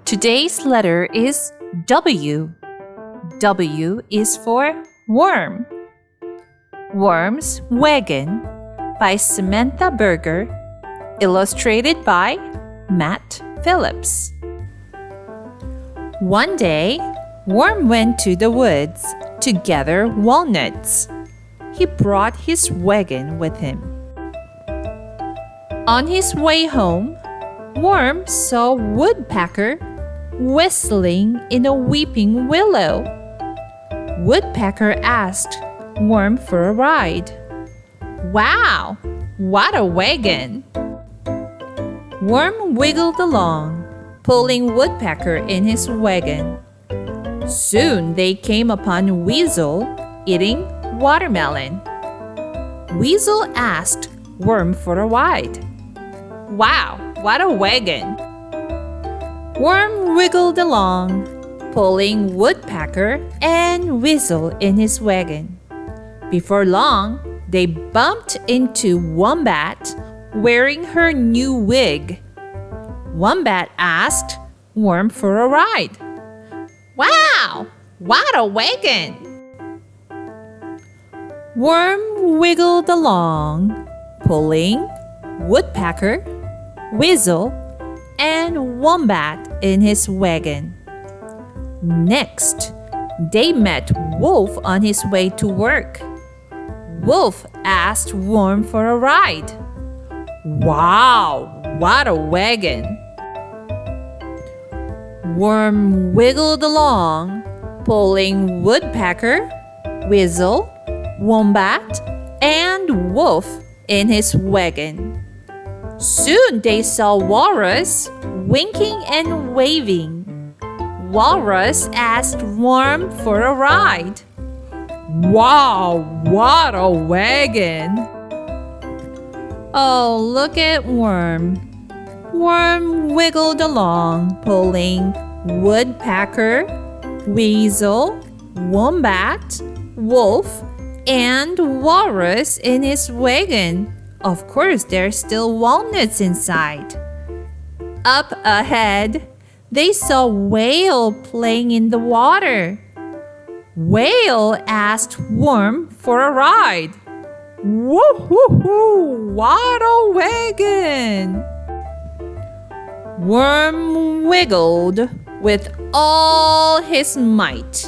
Today's letter is W. W is for worm. Worm's Wagon by Samantha Berger, illustrated by Matt Phillips. One day, Worm went to the woods to gather walnuts. He brought his wagon with him. On his way home, Worm saw Woodpecker whistling in a weeping willow. Woodpecker asked Worm for a ride. "Wow, what a wagon!" Worm wiggled along, pulling Woodpecker in his wagon. Soon they came upon Weasel eating watermelon. Weasel asked Worm for a ride. "Wow, what a wagon!" Worm wiggled along, pulling Woodpecker and Weasel in his wagon. Before long, they bumped into Wombat wearing her new wig. Wombat asked Worm for a ride. "Wow, what a wagon!" Worm wiggled along, pulling Woodpecker, Weasel, and Wombat in his wagon. Next, they met Wolf on his way to work. Wolf asked Worm for a ride. "Wow, what a wagon!" Worm wiggled along, pulling Woodpecker, Weasel, Wombat, and Wolf in his wagon. Soon they saw Walrus winking and waving. Walrus asked Worm for a ride. "Wow, what a wagon!" Oh, look at Worm. Worm wiggled along, pulling Woodpecker, Weasel, Wombat, Wolf, and Walrus in his wagon. Of course, there's still walnuts inside. Up ahead, they saw Whale playing in the water. Whale asked Worm for a ride. "Woo-hoo-hoo! What a wagon!" Worm wiggled with all his might,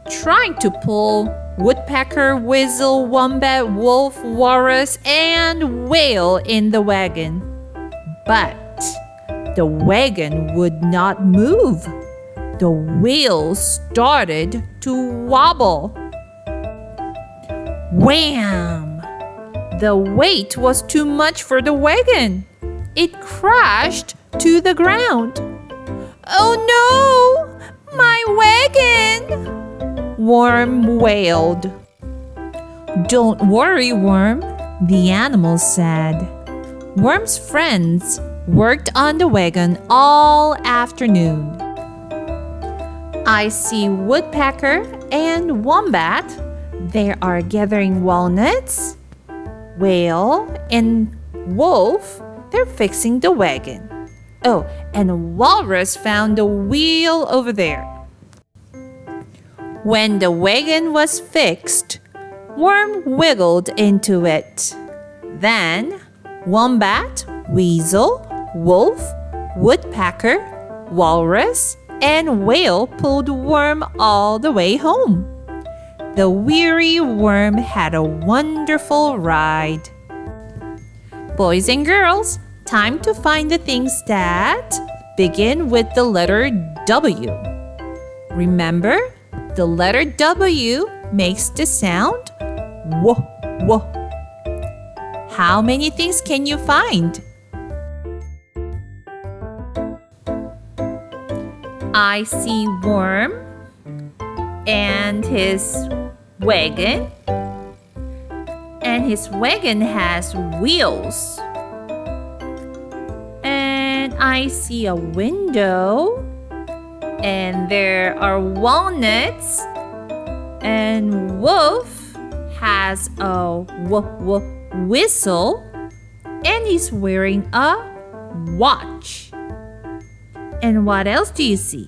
trying to pull Woodpecker, Weasel, Wombat, Wolf, Walrus, and Whale in the wagon. But the wagon would not move. The wheels started to wobble. Wham! The weight was too much for the wagon. It crashed to the ground. "Oh no! My wagon!" Worm wailed. "Don't worry, Worm," the animal said. Worm's friends worked on the wagon all afternoon. I see Woodpecker and Wombat. They are gathering walnuts. Whale and Wolf, they're fixing the wagon. Oh, and Walrus found the wheel over there. When the wagon was fixed, Worm wiggled into it. Then, Wombat, Weasel, Wolf, Woodpecker, Walrus, and Whale pulled Worm all the way home. The weary Worm had a wonderful ride. Boys and girls, time to find the things that begin with the letter W. Remember, the letter W makes the sound W, W. How many things can you find? I see Worm and his wagon. And his wagon has wheels. And I see a window. And there are walnuts. And Wolf has a whistle. And he's wearing a watch. And what else do you see?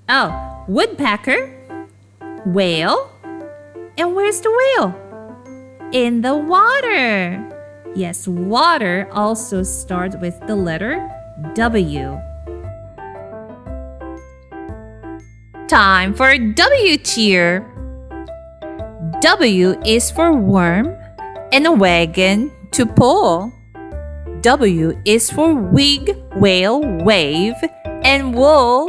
Oh, woodpecker, whale. And where's the whale? In the water. Yes, water also starts with the letter W. Time for W cheer. W is for worm and a wagon to pull. W is for wig, whale, wave, and wool.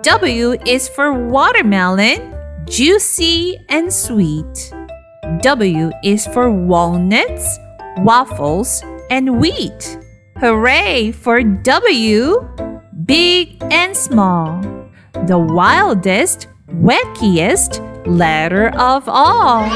W is for watermelon, juicy and sweet. W is for walnuts, waffles, and wheat. Hooray for W, big and small. The wildest, wackiest letter of all.